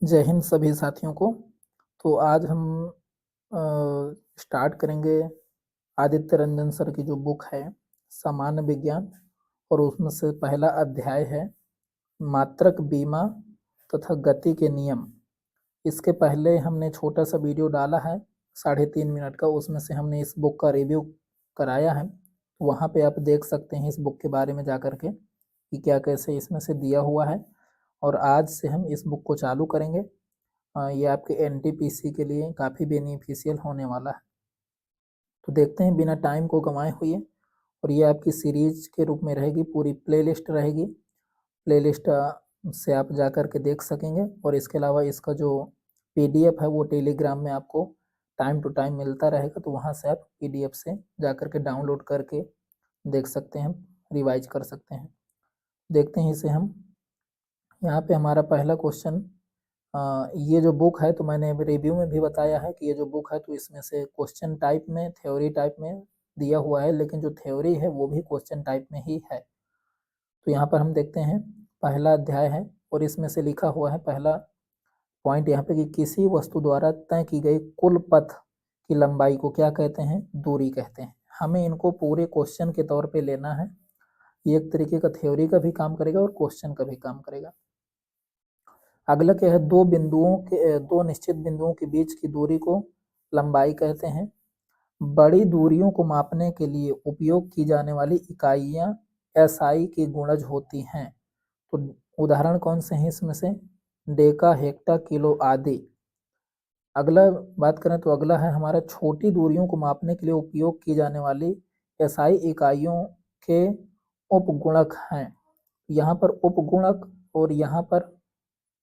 जय हिंद सभी साथियों को। तो आज हम स्टार्ट करेंगे आदित्य रंजन सर की जो बुक है सामान्य विज्ञान, और उसमें से पहला अध्याय है मात्रक बीमा तथा गति के नियम। इसके पहले हमने छोटा सा वीडियो डाला है 3.5 मिनट का, उसमें से हमने इस बुक का रिव्यू कराया है। वहाँ पे आप देख सकते हैं इस बुक के बारे में जा कर के कि क्या कैसे इसमें से दिया हुआ है। और आज से हम इस बुक को चालू करेंगे। ये आपके एनटीपीसी के लिए काफ़ी बेनिफिशियल होने वाला है। तो देखते हैं बिना टाइम को गंवाए हुए। और ये आपकी सीरीज के रूप में रहेगी, पूरी प्लेलिस्ट रहेगी। प्लेलिस्ट से आप जा कर के देख सकेंगे। और इसके अलावा इसका जो पीडीएफ है वो टेलीग्राम में आपको टाइम टू टाइम मिलता रहेगा, तो वहाँ से आप पीडीएफ से जा कर के डाउनलोड करके देख सकते हैं, रिवाइज कर सकते हैं। देखते हैं इसे हम। यहाँ पे हमारा पहला क्वेश्चन, ये जो बुक है तो मैंने रिव्यू में भी बताया है कि ये जो बुक है तो इसमें से क्वेश्चन टाइप में, थ्योरी टाइप में दिया हुआ है, लेकिन जो थ्योरी है वो भी क्वेश्चन टाइप में ही है। तो यहाँ पर हम देखते हैं पहला अध्याय है और इसमें से लिखा हुआ है पहला पॉइंट यहाँ पे कि किसी वस्तु द्वारा तय की गई कुल पथ की लंबाई को क्या कहते हैं? दूरी कहते हैं। हमें इनको पूरे क्वेश्चन के तौर पे लेना है। ये एक तरीके का थ्योरी का भी काम करेगा और क्वेश्चन का भी काम करेगा। अगला क्या है? दो निश्चित बिंदुओं के बीच की दूरी को लंबाई कहते हैं। बड़ी दूरियों को मापने के लिए उपयोग की जाने वाली इकाइयां एसआई की गुणज होती हैं। तो उदाहरण कौन से हैं इसमें से? डेका, हेक्टा, किलो आदि। अगला बात करें तो अगला है हमारा छोटी दूरियों को मापने के लिए उपयोग की जाने वाली एसआई इकाइयों के उपगुणक हैं। यहाँ पर उपगुणक और यहाँ पर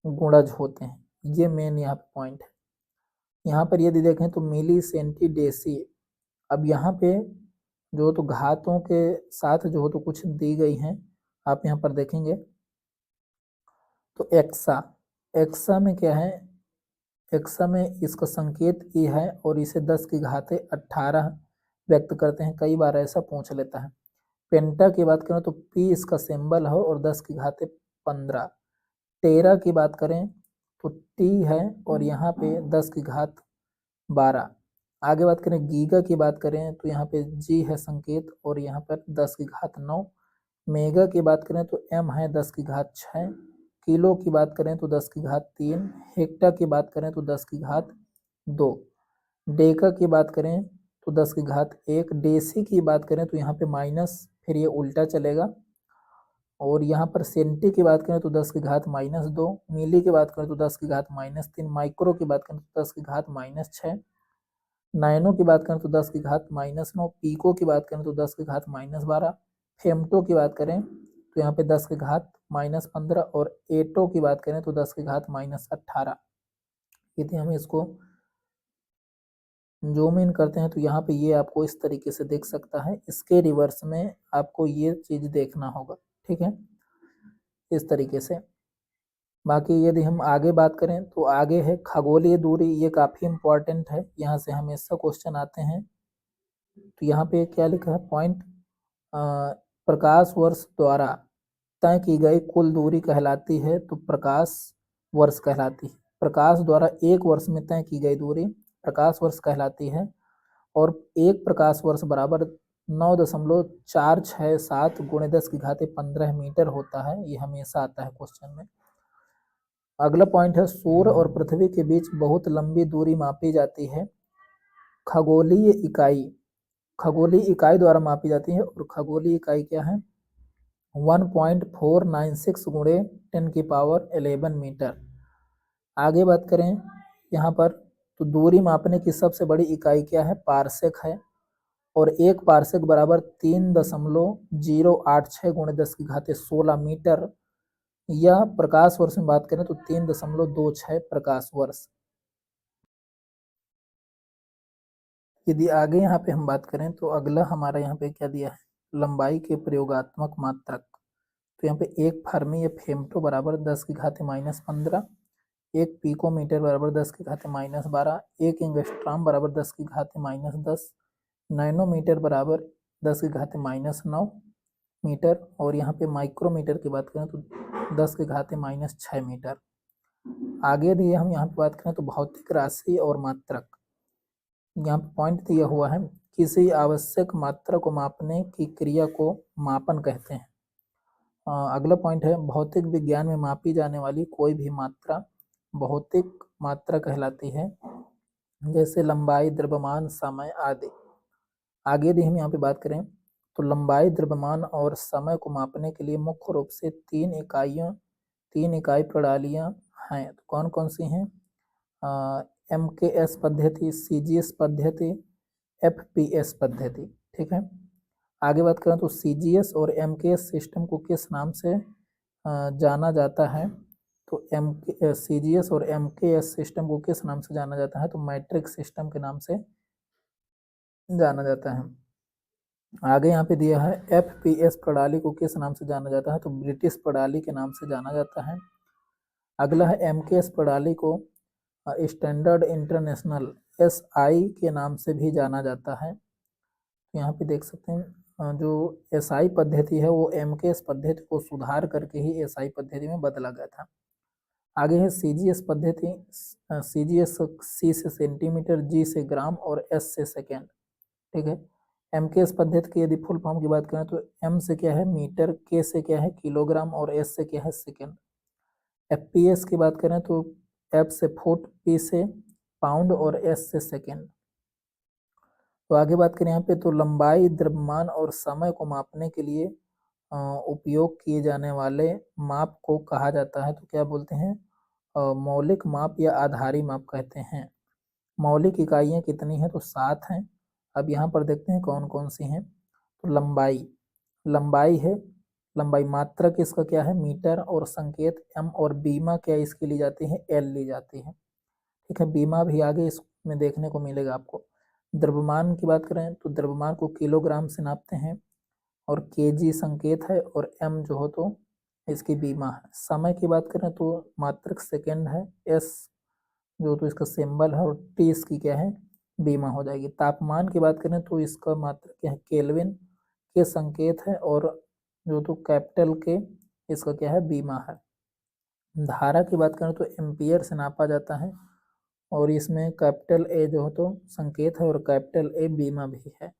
गुणज होते हैं, ये मेन यहाँ पे पॉइंट है। यहाँ पर यदि देखें तो मिली, सेंटी, डेसी। अब यहाँ पे जो तो घातों के साथ जो तो कुछ दी गई हैं, आप यहाँ पर देखेंगे तो एक्सा, एक्सा में क्या है? एक्सा में इसका संकेत ई है और इसे 10 की घाते 18 व्यक्त करते हैं। कई बार ऐसा पूछ लेता है। पेंटा की बात करें तो पी इसका सिंबल है और 10 की घाते 15। टेरा की बात करें तो टी है और यहाँ पे 10 की घात 12। आगे बात करें गीगा की बात करें तो यहाँ पे जी है संकेत और यहाँ पर 10 की घात 9। मेगा की बात करें तो एम है 10 की घात 6। किलो की बात करें तो 10 की घात 3। हेक्टा की बात करें तो 10 की घात 2। डेका की बात करें तो 10 की घात 1। डेसी की बात करें तो यहाँ पे माइनस, फिर ये उल्टा चलेगा। और यहाँ पर सेंटी की बात करें तो 10 की घात -2। मिली की बात करें तो 10 की घात -3। माइक्रो की बात करें तो 10 की घात -6। नाइनो की बात करें तो 10 की घात -9। पीको की बात करें तो 10 की घात -12। फेमटो की बात करें तो यहाँ पे 10 की घात -15। और एटो की बात करें तो 10 की घात -18। यदि हम इसको जूम इन करते हैं तो यहाँ पे ये आपको इस तरीके से दिख सकता है। इसके रिवर्स में आपको ये चीज देखना होगा, ठीक है, इस तरीके से। बाकी यदि हम आगे बात करें तो आगे है खगोलीय दूरी। ये काफी इंपॉर्टेंट है, यहाँ से हमेशा क्वेश्चन आते हैं। तो यहाँ पे क्या लिखा है पॉइंट? प्रकाश वर्ष द्वारा तय की गई कुल दूरी कहलाती है, तो प्रकाश वर्ष कहलाती है। प्रकाश द्वारा एक वर्ष में तय की गई दूरी प्रकाश वर्ष कहलाती है। और एक प्रकाश वर्ष बराबर 9.467 गुणे 10 की घाते 15 मीटर होता है। ये हमेशा आता है क्वेश्चन में। अगला पॉइंट है सूर्य और पृथ्वी के बीच बहुत लंबी दूरी मापी जाती है। खगोलीय इकाई, खगोलीय इकाई द्वारा मापी जाती है। और खगोलीय इकाई क्या है? 1.496 गुणे 10⁻11 मीटर। आगे बात करें यहाँ पर तो दूरी मापने की सबसे बड़ी इकाई क्या है? पारसेक है। और एक पारसेक बराबर 3.086 गुणे 10 की घाते 16 मीटर। यह प्रकाश वर्ष में बात करें तो 3.26 प्रकाश वर्ष। यदि आगे यहाँ पे हम बात करें तो अगला हमारा यहाँ पे क्या दिया है? लंबाई के प्रयोगात्मक मात्रक। तो यहाँ पे एक फर्मी या फेमटो बराबर 10 की घाते -15। एक पिकोमीटर बराबर 10 की घाते -12। एक एंगस्ट्रॉम बराबर 10 की घाते -10। नैनोमीटर बराबर 10 की घाते -9 मीटर। और यहाँ पे माइक्रोमीटर की बात करें तो 10 की घाते -6 मीटर। आगे यदि हम यहाँ पे बात करें तो भौतिक राशि और मात्रक, यहाँ पे पॉइंट दिया हुआ है, किसी आवश्यक मात्रा को मापने की क्रिया को मापन कहते हैं। अगला पॉइंट है, भौतिक विज्ञान में मापी जाने वाली कोई भी मात्रा भौतिक मात्रा कहलाती है, जैसे लंबाई, द्रव्यमान, समय आदि। आगे यदि हम यहाँ पे बात करें तो लंबाई, द्रव्यमान और समय को मापने के लिए मुख्य रूप से तीन इकाई प्रणालियाँ हैं। तो कौन कौन सी हैं? MKS पद्धति, CGS पद्धति, FPS पद्धति। ठीक है, आगे बात करें तो CGS और MKS सिस्टम को किस नाम से जाना जाता है? तो CGS और MKS सिस्टम को किस नाम से जाना जाता है? तो मैट्रिक सिस्टम के नाम से जाना जाता है। आगे यहाँ पे दिया है, FPS प्रणाली को किस नाम से जाना जाता है? तो ब्रिटिश प्रणाली के नाम से जाना जाता है। अगला है, MKS प्रणाली को स्टैंडर्ड इंटरनेशनल SI के नाम से भी जाना जाता है। यहाँ पे देख सकते हैं जो SI पद्धति है वो MKS पद्धति को सुधार करके ही SI पद्धति में बदला गया था। आगे है CGS पद्धति, CGS C से सेंटीमीटर, G से ग्राम और S से सेकेंड। ठीक है, MKS पद्धति की यदि फुल फॉर्म की बात करें तो M से क्या है मीटर, K से क्या है किलोग्राम और S से क्या है सेकेंड। FPS की बात करें तो F से फुट, P से पाउंड और S से सेकेंड। तो आगे बात करें यहाँ पे तो लंबाई, द्रव्यमान और समय को मापने के लिए उपयोग किए जाने वाले माप को कहा जाता है, तो क्या बोलते हैं? मौलिक माप या आधारी माप कहते हैं। मौलिक इकाइयाँ कितनी हैं? तो 7 हैं। अब यहाँ पर देखते हैं कौन कौन सी हैं। तो लंबाई है, लंबाई मात्रक इसका क्या है मीटर, और संकेत M, और बीमा क्या इसकी ली जाती है? L ली जाती है। ठीक है, बीमा भी आगे इसमें देखने को मिलेगा आपको। द्रव्यमान की बात करें तो द्रव्यमान को किलोग्राम से नापते हैं, और केजी संकेत है, और M जो हो तो इसकी बीमा है। समय की बात करें तो मात्रक सेकेंड है, S जो तो इसका सिंबल है, और T इसकी क्या है? बीमा हो जाएगी। तापमान की बात करें तो इसका मात्रक क्या है? केल्विन के संकेत है, और जो तो कैपिटल के इसका क्या है? बीमा है। धारा की बात करें तो एम्पियर से नापा जाता है, और इसमें कैपिटल A जो हो तो संकेत है, और कैपिटल A बीमा भी है।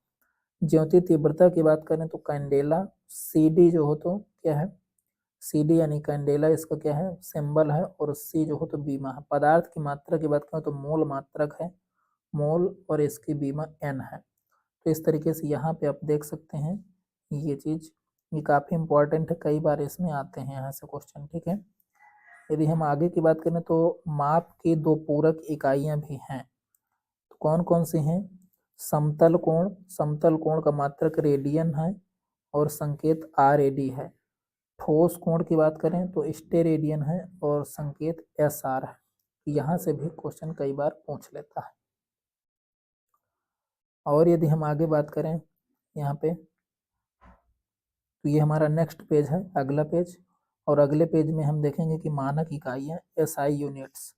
ज्योति तीव्रता की बात करें तो कैंडेला, CD जो हो तो क्या है? CD यानी कैंडेला इसका क्या है? सिंबल है, और C जो हो तो बीमा है। पदार्थ की मात्रा की बात करें तो मोल मात्रक है, मोल, और इसकी बीमा N है। तो इस तरीके से यहाँ पे आप देख सकते हैं ये चीज़, ये काफ़ी इंपॉर्टेंट है, कई बार इसमें आते हैं यहाँ से क्वेश्चन। ठीक है, यदि हम आगे की बात करें तो माप की 2 पूरक इकाइयाँ भी हैं, तो कौन कौन सी हैं? समतल कोण का मात्रक रेडियन है, और संकेत RAD है। ठोस कोण की बात करें तो स्टेरेडियन है, और संकेत SR है। यहाँ से भी क्वेश्चन कई बार पूछ लेता है। और यदि हम आगे बात करें यहाँ पे, तो ये हमारा नेक्स्ट पेज है, अगला पेज। और अगले पेज में हम देखेंगे कि मानक इकाइयाँ SI यूनिट्स,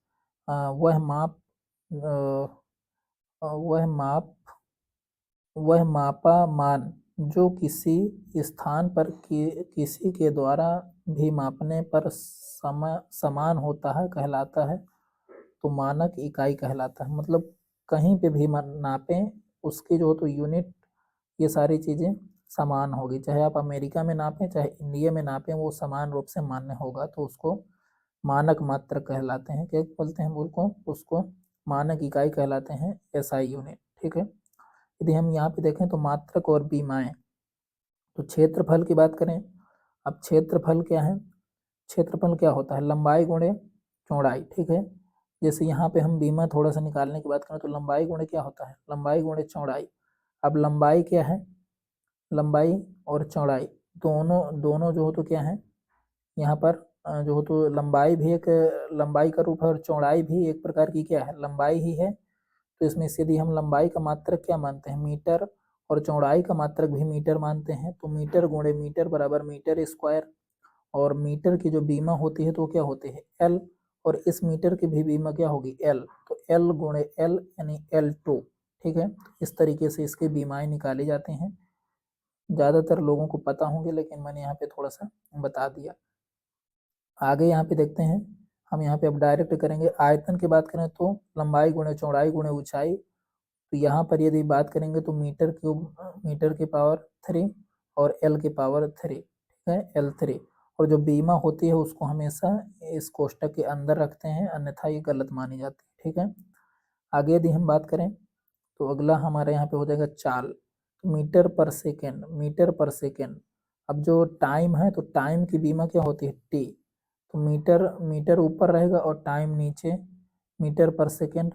वह माप वह माप वह मापा मान जो किसी स्थान पर किसी के द्वारा भी मापने पर समान होता है कहलाता है, तो मानक इकाई कहलाता है। मतलब कहीं पे भी नापें उसकी जो तो यूनिट, ये सारी चीज़ें समान होगी, चाहे आप अमेरिका में नापें चाहे इंडिया में नापें, वो समान रूप से मान्य होगा, तो उसको मानक मात्रक कहलाते हैं। क्या बोलते हैं? उसको मानक इकाई कहलाते हैं, SI यूनिट। ठीक है, यदि हम यहाँ पे देखें तो मात्रक और बीमाएं, तो क्षेत्रफल की बात करें। अब क्षेत्रफल क्या है? क्षेत्रफल क्या होता है? लंबाई गुणे चौड़ाई। ठीक है, जैसे यहाँ पे हम बीमा थोड़ा सा निकालने की बात करें तो लंबाई गुणे क्या होता है? लंबाई गुणे चौड़ाई। अब लंबाई क्या है? लंबाई और चौड़ाई दोनों दोनों जो हो तो क्या है यहाँ पर जो हो तो लंबाई भी एक लंबाई का रूप है, और चौड़ाई भी एक प्रकार की क्या है? लंबाई ही है। तो इसमें से यदि हम लंबाई का मात्रक क्या मानते हैं? मीटर, और चौड़ाई का मात्रक भी मीटर मानते हैं, तो मीटर गुणे मीटर बराबर मीटर स्क्वायर। और मीटर की जो बीमा होती है तो क्या होती है? L, और इस मीटर की भी बीमा क्या होगी? L, तो L गुणे L यानी L2। ठीक है, इस तरीके से इसकी बीमाएं निकाली जाती हैं। ज़्यादातर लोगों को पता होंगे, लेकिन मैंने यहाँ पे थोड़ा सा बता दिया। आगे यहाँ पे देखते हैं हम यहाँ पे अब डायरेक्ट करेंगे। आयतन की बात करें तो लंबाई गुणे चौड़ाई गुणे ऊंचाई, तो यहाँ पर यदि बात करेंगे तो मीटर क्यूब मीटर की पावर 3 और एल की पावर 3, ठीक है, L3। और जो बीमा होती है उसको हमेशा इस कोष्टक के अंदर रखते हैं, अन्यथा ये गलत मानी जाती है, ठीक है। आगे यदि हम बात करें तो अगला हमारे यहाँ पे हो जाएगा चाल, मीटर पर सेकेंड, मीटर पर सेकेंड। अब जो टाइम है तो टाइम की बीमा क्या होती है, टी, तो मीटर मीटर ऊपर रहेगा और टाइम नीचे, मीटर पर सेकेंड।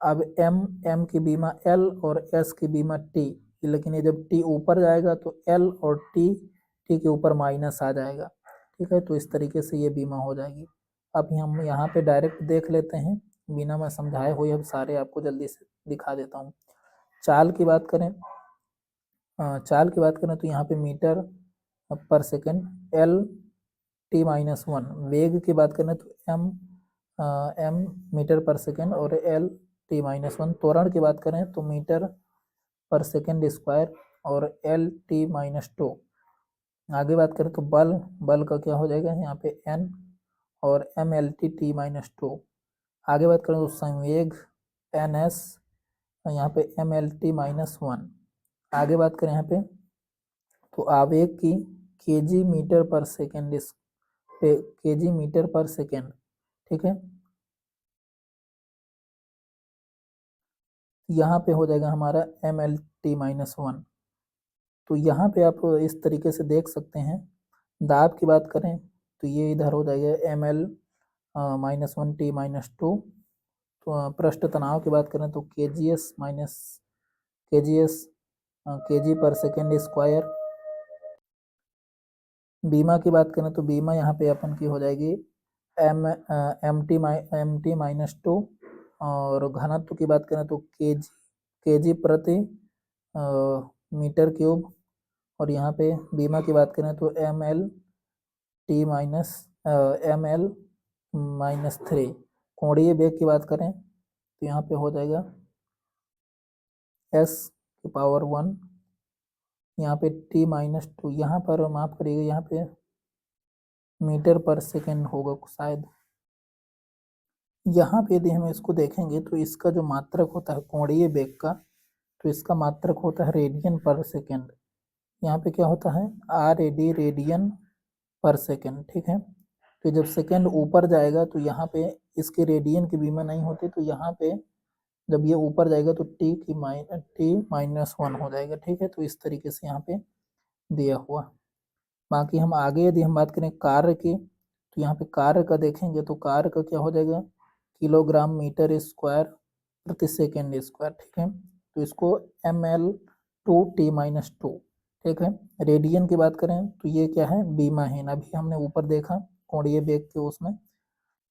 अब एम, एम की बीमा एल और एस की बीमा टी, लेकिन ये जब टी ऊपर जाएगा तो एल और टी, टी के ऊपर माइनस आ जाएगा, ठीक है। तो इस तरीके से ये बीमा हो जाएगी। अब हम यहाँ पे डायरेक्ट देख लेते हैं, बिना मैं समझाए हुए अब सारे आपको जल्दी से दिखा देता हूँ। चाल की बात करें, चाल की बात करें तो यहाँ पे मीटर पर second L T minus one. वेग की बात करें तो एम, एम मीटर पर सेकेंड और एल टी माइनस वन। त्वरण की बात करें तो मीटर पर सेकेंड स्क्वायर और एल टी माइनस टू। आगे बात करें तो बल, बल का क्या हो जाएगा यहाँ पे एन और M L T T minus two. आगे बात करें तो संवेग एन एस, यहाँ पे M L T minus one. आगे बात करें यहाँ पे तो आवेग की केजी मीटर पर सेकेंड, इस पे केजी मीटर पर सेकेंड, ठीक है। यहाँ पे हो जाएगा हमारा M L T minus one. तो यहाँ पे आप इस तरीके से देख सकते हैं। दाब की बात करें तो ये इधर हो जाएगा M L minus one T minus two. तो पृष्ठ तनाव की बात करें तो के जी एस माइनस के जी एस के जी पर सेकेंड स्क्वायर। बीमा की बात करें तो बीमा यहाँ पे अपन की हो जाएगी एम टी माइनस टू। और घनत्व की बात करें तो के जी प्रति मीटर क्यूब। और यहाँ पे बीमा की बात करें तो M L T minus M L minus three. कोणीय वेग की बात करें तो यहाँ पे हो जाएगा एस की पावर वन, यहाँ पे टी माइनस टू। यहाँ पर माफ करिएगा, यहाँ पे मीटर पर सेकेंड होगा शायद। यहाँ पे यदि हम इसको देखेंगे तो इसका जो मात्रक होता है कोणीय वेग का, तो इसका मात्रक होता है रेडियन पर सेकेंड। यहाँ पे क्या होता है आर ए डी, रेडियन पर सेकेंड, ठीक है। तो जब सेकेंड ऊपर जाएगा तो यहाँ पे इसके रेडियन की बीमा नहीं होती, तो यहाँ पे जब ये ऊपर जाएगा तो टी माइनस वन हो जाएगा, ठीक है। तो इस तरीके से यहाँ पे दिया हुआ। बाकी हम आगे यदि हम बात करें कार्य की, तो यहाँ पे कार्य का देखेंगे तो कार्य का क्या हो जाएगा किलोग्राम मीटर स्क्वायर प्रति सेकेंड स्क्वायर, ठीक है। तो इसको M L two T minus two, ठीक है। रेडियन की बात करें तो ये क्या है बीमाहीन, अभी हमने ऊपर देखा कोणीय वेग के उसमें।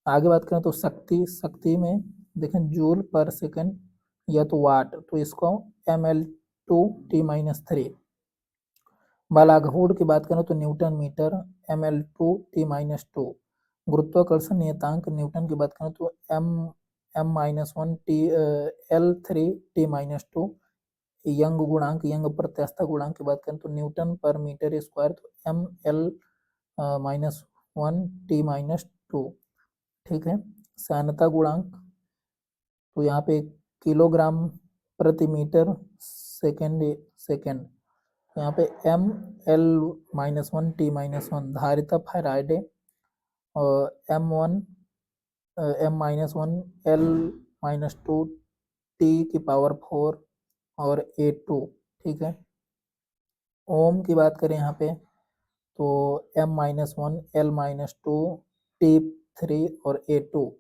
आगे बात करें तो शक्ति, शक्ति में देखें जूल पर सेकेंड या तो वाट, तो इसको M L two T minus three. बलाघूर्ण की बात करें तो newton metre, M L two T minus two. गुरुत्वाकर्षण नियतांक न्यूटन की बात करें तो M M minus one T L three T minus two. Young गुणांक, यंग प्रत्यास्थता गुणांक की बात करें तो न्यूटन पर मीटर स्क्वायर, तो M L minus one T minus two, ठीक है। सानता गुणांक तो यहाँ पे किलोग्राम प्रति मीटर सेकेंड, सेकेंड यहाँ पे M L minus one T minus one. धारिता फैराडे और M one M minus one L minus two T की पावर फोर और ए टू, ठीक है। ओम की बात करें यहाँ पे तो M minus one L minus two T three और ए टू।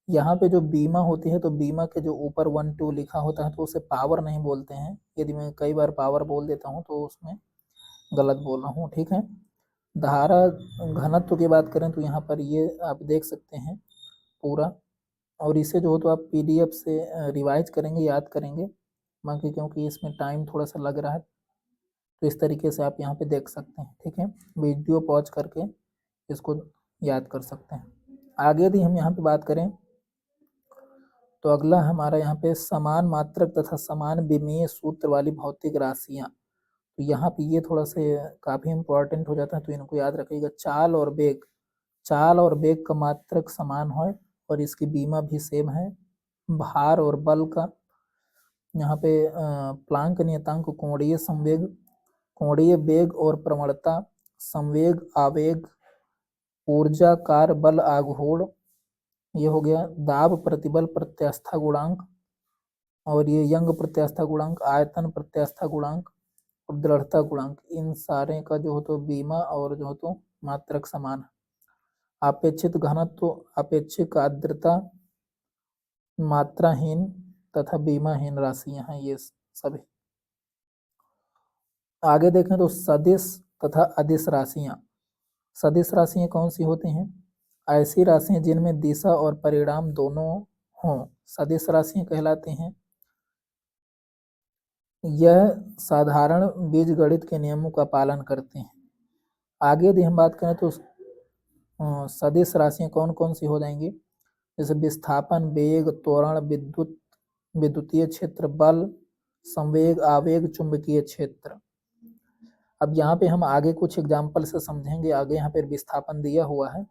यहाँ पे जो बीमा होती है तो बीमा के जो ऊपर वन टू लिखा होता है तो उसे पावर नहीं बोलते हैं। यदि मैं कई बार पावर बोल देता हूँ तो उसमें गलत बोल रहा हूँ, ठीक है। धारा घनत्व की बात करें तो यहाँ पर ये आप देख सकते हैं पूरा, और इसे जो हो तो आप पीडीएफ से रिवाइज करेंगे, याद करेंगे। बाकी क्योंकि इसमें टाइम थोड़ा सा लग रहा है तो इस तरीके से आप यहाँ पे देख सकते हैं, ठीक है। वीडियो पॉज करके इसको याद कर सकते हैं। आगे यदि हम यहाँ पे बात करें तो अगला हमारा यहाँ पे समान मात्रक तथा समान विमीय सूत्र वाली भौतिक राशियाँ। तो यहाँ पे ये थोड़ा सा काफ़ी इंपॉर्टेंट हो जाता है, तो इनको याद रखिएगा। चाल और वेग, चाल और वेग का मात्रक समान हो और इसकी बीमा भी सेम है। भार और बल का यहाँ पे प्लांक नियतांक कोणीय संवेग, कोणीय वेग और प्रवणता, संवेग आवेग, ऊर्जा कार बल आघूर्ण, ये हो गया। दाब प्रतिबल प्रत्यास्था गुणांक और ये यंग प्रत्यास्था गुणांक, आयतन प्रत्यास्था गुणांक और दृढ़ता गुणांक, इन सारे का जो हो तो बीमा और जो हो तो मात्रक समान है। अपेक्षित घनत्व, अपेक्षित आर्द्रता, मात्राहीन तथा बीमाहीन राशियां हैं ये सभी। आगे देखें तो सदिश तथा अदिश राशियां। सदिश राशियां कौन सी होती हैं? ऐसी राशियां जिनमें दिशा और परिणाम दोनों हों, सदिश राशियां कहलाती हैं। यह साधारण बीजगणित के नियमों का पालन करते हैं। आगे यदि हम बात करें तो सदिश राशियां कौन कौन सी हो जाएंगी? जैसे विस्थापन, वेग, त्वरण, विद्युतीय क्षेत्र, बल, संवेग, आवेग, चुंबकीय क्षेत्र। अब यहाँ पे हम आगे कुछ एग्जाम्पल से समझेंगे। आगे यहाँ पे विस्थापन दिया हुआ है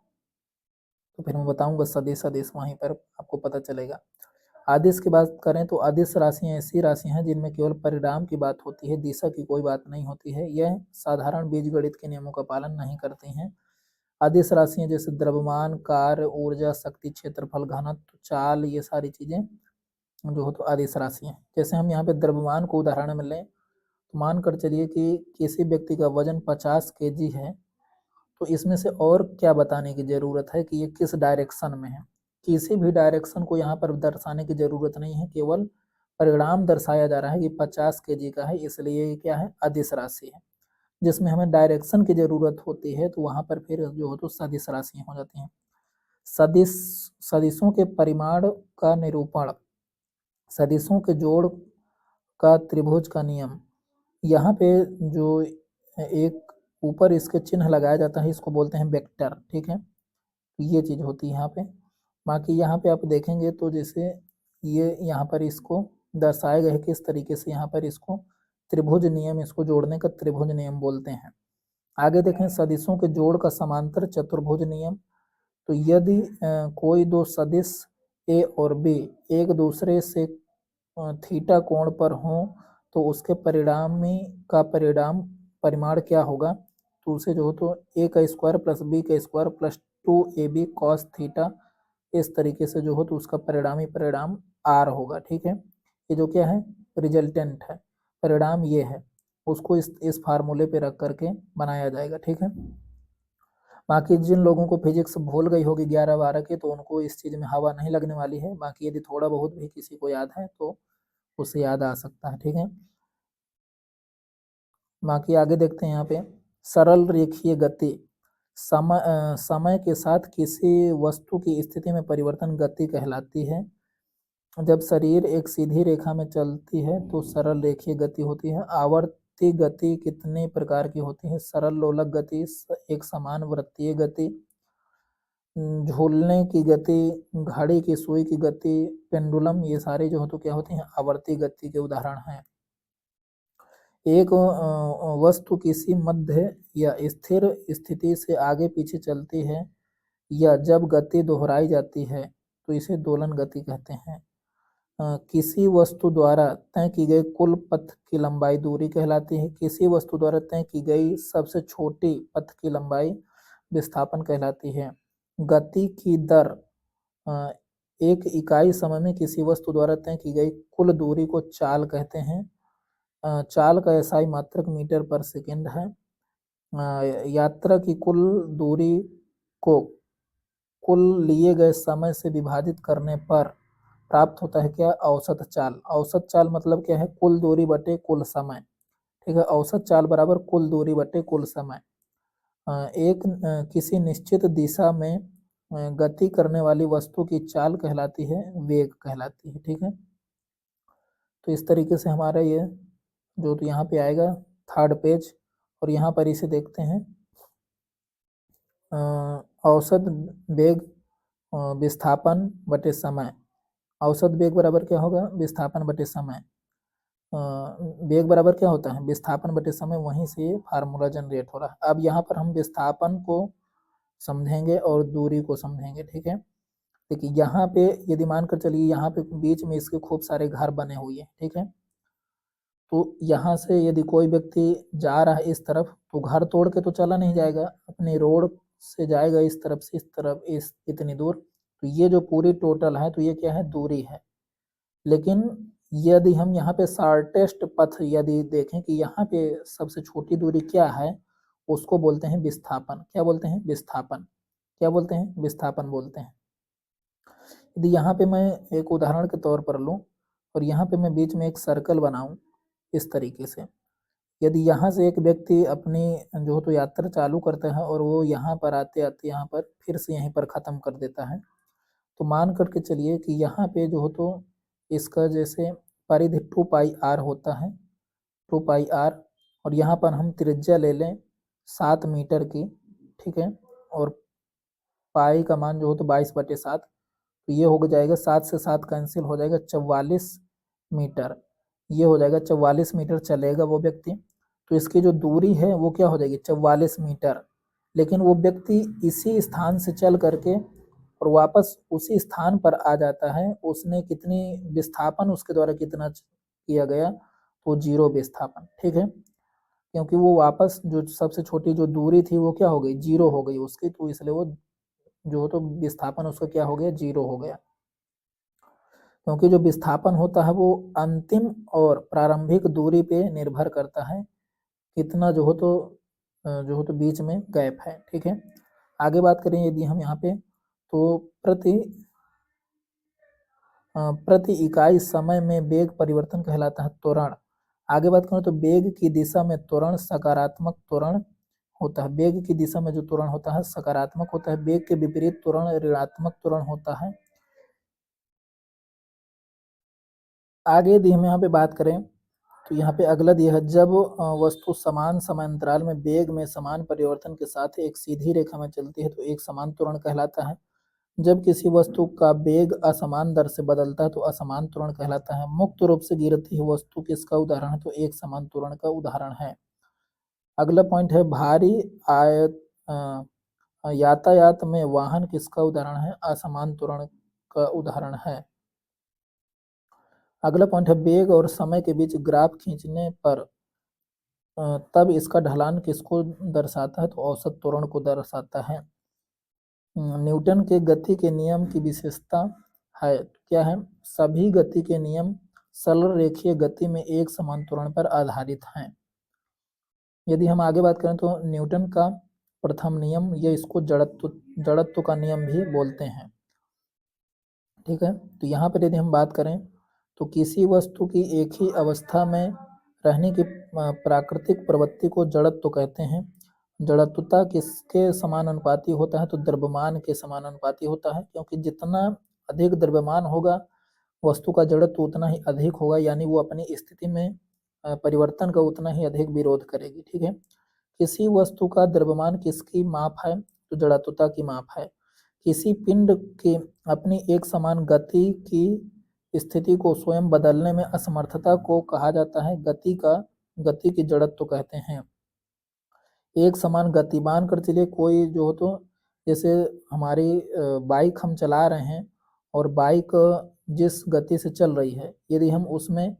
तो फिर मैं बताऊंगा सदिश सदिश, वहीं पर आपको पता चलेगा। आदिश की बात करें तो आदिश राशियां ऐसी राशियां हैं जिनमें केवल परिणाम की बात होती है, दिशा की कोई बात नहीं होती है। यह साधारण बीजगणित के नियमों का पालन नहीं करती हैं। आदिश राशियां जैसे द्रव्यमान, कार्य, ऊर्जा, शक्ति, क्षेत्रफल, घनत्व, चाल, ये सारी चीजें जो हो तो आदिश राशियां। जैसे हम यहाँ पे द्रव्यमान को उदाहरण में लें तो मान कर चलिए कि किसी व्यक्ति का वजन 50 kg है, तो इसमें से और क्या बताने की जरूरत है कि ये किस डायरेक्शन में है? किसी भी डायरेक्शन को यहाँ पर दर्शाने की जरूरत नहीं है, केवल परिणाम दर्शाया जा रहा है कि 50 kg का है, इसलिए ये क्या है? अदिश राशि है। जिसमें हमें डायरेक्शन की जरूरत होती है तो वहां पर फिर जो हो तो सदिश राशियां हो जाती हैं। सदिश, सदिशों के परिमाण का निरूपण, सदिशों के जोड़ का त्रिभुज का नियम। यहाँ पे जो एक ऊपर इसके चिन्ह लगाया जाता है इसको बोलते हैं वेक्टर, ठीक है। ये चीज होती है यहाँ पे। बाकी यहाँ पे आप देखेंगे तो जैसे ये यहाँ पर इसको दर्शाया गया है किस तरीके से, यहाँ पर इसको त्रिभुज नियम, इसको जोड़ने का त्रिभुज नियम बोलते हैं। आगे देखें सदिशों के जोड़ का समांतर चतुर्भुज नियम। तो यदि कोई दो सदिश ए और बी एक दूसरे से थीटा कोण पर हो तो उसके परिणामी का परिमाण क्या होगा? तो उसे जो हो तो ए का स्क्वायर प्लस बी का square plus 2ab cos theta, इस तरीके से जो हो तो उसका परिणामी परिणाम आर होगा, ठीक है। ये जो क्या है? रिजल्टेंट है, परिणाम ये है, उसको इस फार्मूले पे रख करके बनाया जाएगा, ठीक है। बाकी जिन लोगों को फिजिक्स भूल गई होगी 11-12 के, तो उनको इस चीज में हवा नहीं लगने वाली है। बाकी यदि थोड़ा बहुत भी किसी को याद है तो उसे याद आ सकता है, ठीक है। बाकी आगे देखते हैं यहाँ पे सरल रेखीय गति। समय के साथ किसी वस्तु की स्थिति में परिवर्तन गति कहलाती है। जब शरीर एक सीधी रेखा में चलती है तो सरल रेखीय गति होती है। आवर्ती गति कितने प्रकार की होती है? सरल लोलक गति, एक समान वृत्तीय गति, झूलने की गति, घड़ी की सुई की गति, पेंडुलम, ये सारे जो हो तो क्या होती हैं? आवर्ती गति के उदाहरण हैं। एक वस्तु किसी मध्य या स्थिर स्थिति से आगे पीछे चलती है या जब गति दोहराई जाती है तो इसे दोलन गति कहते हैं। किसी वस्तु द्वारा तय की गई कुल पथ की लंबाई दूरी कहलाती है। किसी वस्तु द्वारा तय की गई सबसे छोटी पथ की लंबाई विस्थापन कहलाती है। गति की दर, एक इकाई समय में किसी वस्तु द्वारा तय की गई कुल दूरी को चाल कहते हैं। चाल का एसआई मात्रक मीटर पर सेकेंड है। यात्रा की कुल दूरी को कुल लिए गए समय से विभाजित करने पर प्राप्त होता है क्या? औसत चाल। औसत चाल मतलब क्या है? कुल दूरी बटे कुल समय, ठीक है। औसत चाल बराबर कुल दूरी बटे कुल समय। एक किसी निश्चित दिशा में गति करने वाली वस्तु की चाल कहलाती है, वेग कहलाती है, ठीक है। तो इस तरीके से हमारा ये जो तो यहाँ पे आएगा थर्ड पेज, और यहाँ पर इसे देखते हैं औसत वेग विस्थापन बटे समय। औसत वेग बराबर क्या होगा? विस्थापन बटे समय। वेग बराबर क्या होता है? विस्थापन बटे समय, वहीं से फार्मूला जनरेट हो रहा है। अब यहाँ पर हम विस्थापन को समझेंगे और दूरी को समझेंगे। ठीक है, देखिए यहाँ पे यदि मानकर चलिए यहाँ पे बीच में इसके खूब सारे घर बने हुए हैं। ठीक है, तो यहाँ से यदि कोई व्यक्ति जा रहा है इस तरफ तो घर तोड़ के तो चला नहीं जाएगा, अपनी रोड से जाएगा इस तरफ से इस तरफ इस इतनी दूर, तो ये जो पूरी टोटल है तो ये क्या है, दूरी है। लेकिन यदि हम यहाँ पे शॉर्टेस्ट पथ यदि देखें कि यहाँ पे सबसे छोटी दूरी क्या है, उसको बोलते हैं विस्थापन। क्या बोलते हैं, विस्थापन। क्या बोलते हैं, विस्थापन बोलते हैं। यदि यहाँ पे मैं एक उदाहरण के तौर पर लूँ और यहाँ पे मैं बीच में एक सर्कल बनाऊं इस तरीके से, यदि यहाँ से एक व्यक्ति अपनी जो तो यात्रा चालू करता है और वो यहाँ पर आते आते यहाँ पर फिर से यहीं पर ख़त्म कर देता है, तो मान करके चलिए कि यहाँ पे जो हो तो इसका जैसे परिधि 2πr होता है, 2πr, और यहाँ पर हम त्रिज्या ले लें 7 मीटर की। ठीक है, और पाई का मान जो हो तो 22/7, तो ये हो जाएगा 7 से 7 कैंसिल हो जाएगा 44 मीटर। ये हो जाएगा 44 मीटर चलेगा वो व्यक्ति, तो इसकी जो दूरी है वो क्या हो जाएगी, 44 मीटर। लेकिन वो व्यक्ति इसी स्थान से चल करके और वापस उसी स्थान पर आ जाता है, उसने कितनी विस्थापन उसके द्वारा कितना किया गया, तो 0 विस्थापन। ठीक है, क्योंकि वो वापस जो सबसे छोटी जो दूरी थी वो क्या हो गई, 0 हो गई उसकी, तो इसलिए वो जो तो विस्थापन उसका क्या हो गया, 0 हो गया। क्योंकि जो विस्थापन होता है वो अंतिम और प्रारंभिक दूरी पे निर्भर करता है, कितना जो हो तो बीच में गैप है। ठीक है, आगे बात करें यदि हम यहाँ पे, तो प्रति इकाई समय में वेग परिवर्तन कहलाता है त्वरण। आगे बात करें तो वेग की दिशा में त्वरण सकारात्मक त्वरण होता है। वेग की दिशा में जो त्वरण होता है सकारात्मक होता है, वेग के विपरीत त्वरण ऋणात्मक त्वरण होता है। आगे यदि हम यहाँ पे बात करें तो यहाँ पे अगला दिया है, जब वस्तु समान समांतराल में वेग में समान परिवर्तन के साथ एक सीधी रेखा में चलती है तो एक समान त्वरण कहलाता है। जब किसी वस्तु का वेग असमान दर से बदलता है तो असमान त्वरण कहलाता है। मुक्त रूप से गिरती हुई वस्तु किसका उदाहरण है, तो एक समान त्वरण का उदाहरण है। अगला पॉइंट है, भारी आयत यातायात में वाहन किसका उदाहरण है, असमान त्वरण का उदाहरण है। अगला पॉइंट है, वेग और समय के बीच ग्राफ खींचने पर तब इसका ढलान किसको दर्शाता है, तो औसत त्वरण को दर्शाता है। न्यूटन के गति के नियम की विशेषता है, क्या है, सभी गति के नियम सरल रेखीय गति में एक समान त्वरण पर आधारित हैं। यदि हम आगे बात करें तो न्यूटन का प्रथम नियम, ये इसको जड़त्व का नियम भी बोलते हैं। ठीक है, तो यहाँ पर यदि हम बात करें तो किसी वस्तु की एक ही अवस्था में रहने की प्राकृतिक प्रवृत्ति को जड़त्व कहते हैं। जड़त्वता किसके समानुपाती होता है, तो द्रव्यमान के समानुपाती होता है, क्योंकि जितना अधिक द्रव्यमान होगा वस्तु का जड़त्व उतना ही अधिक होगा, यानी वो अपनी स्थिति में परिवर्तन का उतना ही अधिक विरोध करेगी। ठीक है, किसी वस्तु का द्रव्यमान किसकी माप है, तो जड़त्वता की माप है। किसी पिंड की अपनी एक समान गति की स्थिति को स्वयं बदलने में असमर्थता को कहा जाता है गति की जड़त्व कहते हैं। एक समान गति मान कर चलिए कोई जो हो तो जैसे हमारी बाइक हम चला रहे हैं और बाइक जिस गति से चल रही है, यदि हम उसमें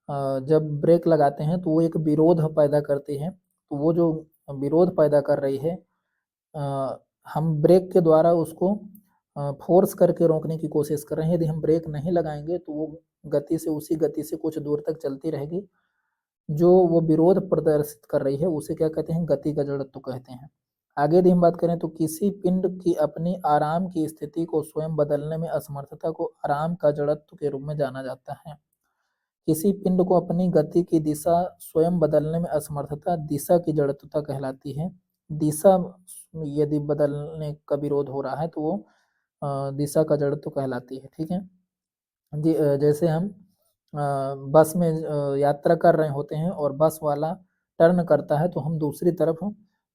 जब ब्रेक लगाते हैं तो वो एक विरोध पैदा करती है, तो वो जो विरोध पैदा कर रही है हम ब्रेक के द्वारा उसको फोर्स करके रोकने की कोशिश कर रहे हैं। यदि हम ब्रेक नहीं लगाएंगे तो वो गति से उसी गति से कुछ दूर तक चलती रहेगी, जो वो विरोध प्रदर्शित कर रही है उसे क्या कहते हैं, गति का जड़त्व कहते हैं। आगे यदि हम बात करें तो किसी पिंड की अपनी आराम की स्थिति को स्वयं बदलने में असमर्थता को आराम का जड़त्व के रूप में जाना जाता है। किसी पिंड को अपनी गति की दिशा स्वयं बदलने में असमर्थता दिशा की जड़त्वता कहलाती है। दिशा यदि बदलने का विरोध हो रहा है तो वो दिशा का जड़त्व कहलाती है। ठीक है जी, जैसे हम बस में यात्रा कर रहे होते हैं और बस वाला टर्न करता है तो हम दूसरी तरफ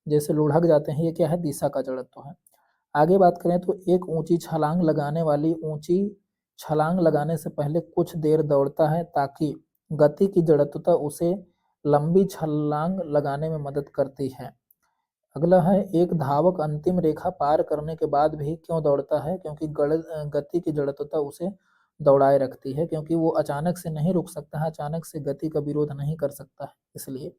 जैसे लुढ़क जाते हैं, ये क्या है, दिशा का जड़त्व है। आगे बात करें तो एक ऊंची छलांग लगाने वाली ऊंची छलांग लगाने से पहले कुछ देर दौड़ता है ताकि गति की जड़त्वता उसे लंबी छलांग लगाने में मदद करती है। अगला है एक धावक अंतिम रेखा पार करने के बाद भी क्यों दौड़ता है? क्योंकि गति की जड़त्वता उसे दौड़ाए रखती है, क्योंकि वो अचानक से नहीं रुक सकता है, अचानक से गति का विरोध नहीं कर सकता है इसलिए।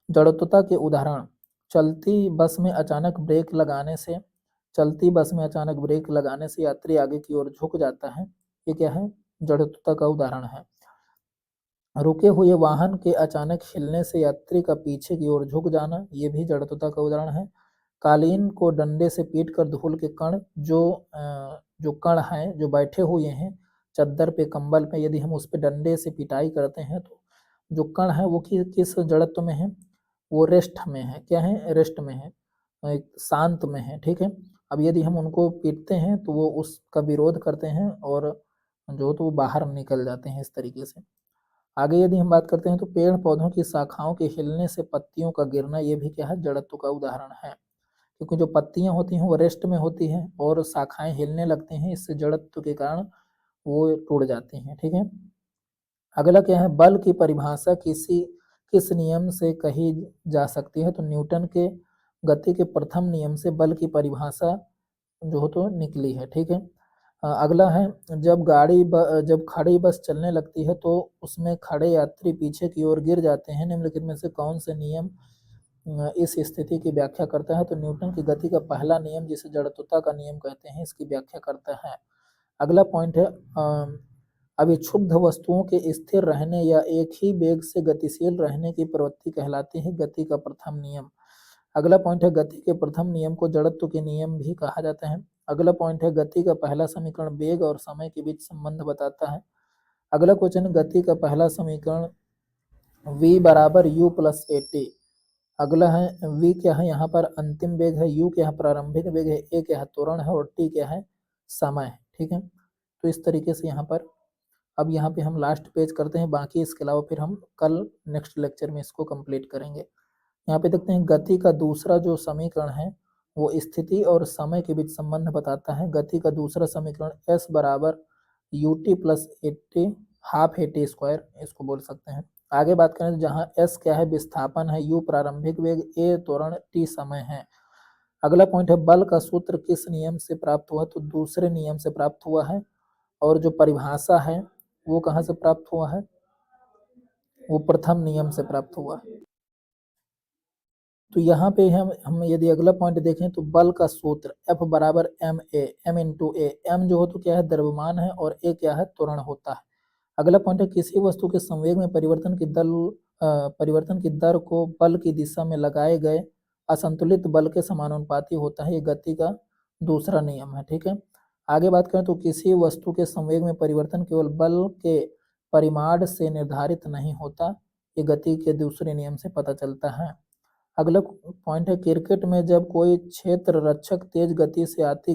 जड़त्वता के उदाहरण, चलती बस में अचानक ब्रेक लगाने से यात्री आगे की ओर झुक जाता है, ये क्या है? जड़त्वता का उदाहरण है। रुके हुए वाहन के अचानक हिलने से यात्री का पीछे की ओर झुक जाना, ये भी जड़त्वता का उदाहरण है। कालीन को डंडे से पीट कर धूल के कण जो कण हैं जो बैठे हुए हैं चद्दर पे, कंबल पे, यदि हम उस पे डंडे से पिटाई करते हैं तो जो कण है वो किस जड़त्व में है? वो रेस्ट में है। क्या है? रेस्ट में है, शांत में है। ठीक है। अब यदि हम उनको पीटते हैं तो वो उसका विरोध करते हैं और जो तो वो बाहर निकल जाते हैं इस तरीके से। आगे यदि हम बात करते हैं तो पेड़ पौधों की शाखाओं के हिलने से पत्तियों का गिरना, ये भी क्या है? जड़त्व का उदाहरण है, क्योंकि जो पत्तियां होती हैं वो रेस्ट में होती हैं और शाखाएं हिलने लगती हैं, इससे जड़त्व के कारण वो टूट जाती हैं। ठीक है। अगला क्या है? बल की परिभाषा किस नियम से कही जा सकती है? तो न्यूटन के गति के प्रथम नियम से बल की परिभाषा जो हो तो निकली है। ठीक है। अगला है जब खड़ी बस चलने लगती है तो उसमें खड़े यात्री पीछे की ओर गिर जाते हैं, निम्नलिखित में से कौन से नियम इस स्थिति की व्याख्या करता है? तो न्यूटन की गति का पहला नियम, जिसे जड़त्वता का नियम कहते हैं, इसकी व्याख्या करता है। अगला पॉइंट है अविक्षुब्ध वस्तुओं के स्थिर रहने या एक ही वेग से गतिशील रहने की प्रवृत्ति कहलाती है गति का प्रथम नियम। अगला पॉइंट है गति के प्रथम नियम को जड़त्व के नियम भी कहा जाता है। अगला पॉइंट है गति का पहला समीकरण वेग और समय के बीच संबंध बताता है। अगला क्वेश्चन, गति का पहला समीकरण v बराबर u प्लस ए टी। अगला है v क्या है? यहाँ पर अंतिम वेग है, u क्या है? प्रारंभिक वेग है, a क्या है? त्वरण है और t क्या है? समय है। ठीक है। तो इस तरीके से यहाँ पर अब यहाँ पे हम लास्ट पेज करते हैं, बाकी इसके अलावा फिर हम कल नेक्स्ट लेक्चर में इसको कंप्लीट करेंगे। यहाँ पे देखते हैं गति का दूसरा जो समीकरण है वो स्थिति और समय के बीच संबंध बताता है। गति का दूसरा समीकरण s बराबर U T plus A T half A T square, इसको बोल सकते हैं। आगे बात करें तो जहाँ s क्या है? विस्थापन है, u प्रारंभिक वेग, a त्वरण, t समय है। अगला पॉइंट है बल का सूत्र किस नियम से प्राप्त हुआ? तो दूसरे नियम से प्राप्त हुआ है। और जो परिभाषा है वो कहाँ से प्राप्त हुआ है? वो प्रथम नियम से प्राप्त हुआ है। तो यहाँ पे हम यदि अगला पॉइंट देखें तो बल का सूत्र F बराबर एम इंटू ए। एम जो हो तो क्या है? द्रव्यमान है और ए क्या है? त्वरण होता है। अगला पॉइंट है किसी वस्तु के संवेग में परिवर्तन की दर को बल की दिशा में लगाए गए असंतुलित बल के समानुपाती होता है, ये गति का दूसरा नियम है। ठीक है। आगे बात करें तो किसी वस्तु के संवेग में परिवर्तन केवल बल के परिमाण से निर्धारित नहीं होता, ये गति के दूसरे नियम से पता चलता है। अगला पॉइंट है क्रिकेट में जब कोई क्षेत्र रक्षक तेज गति से आती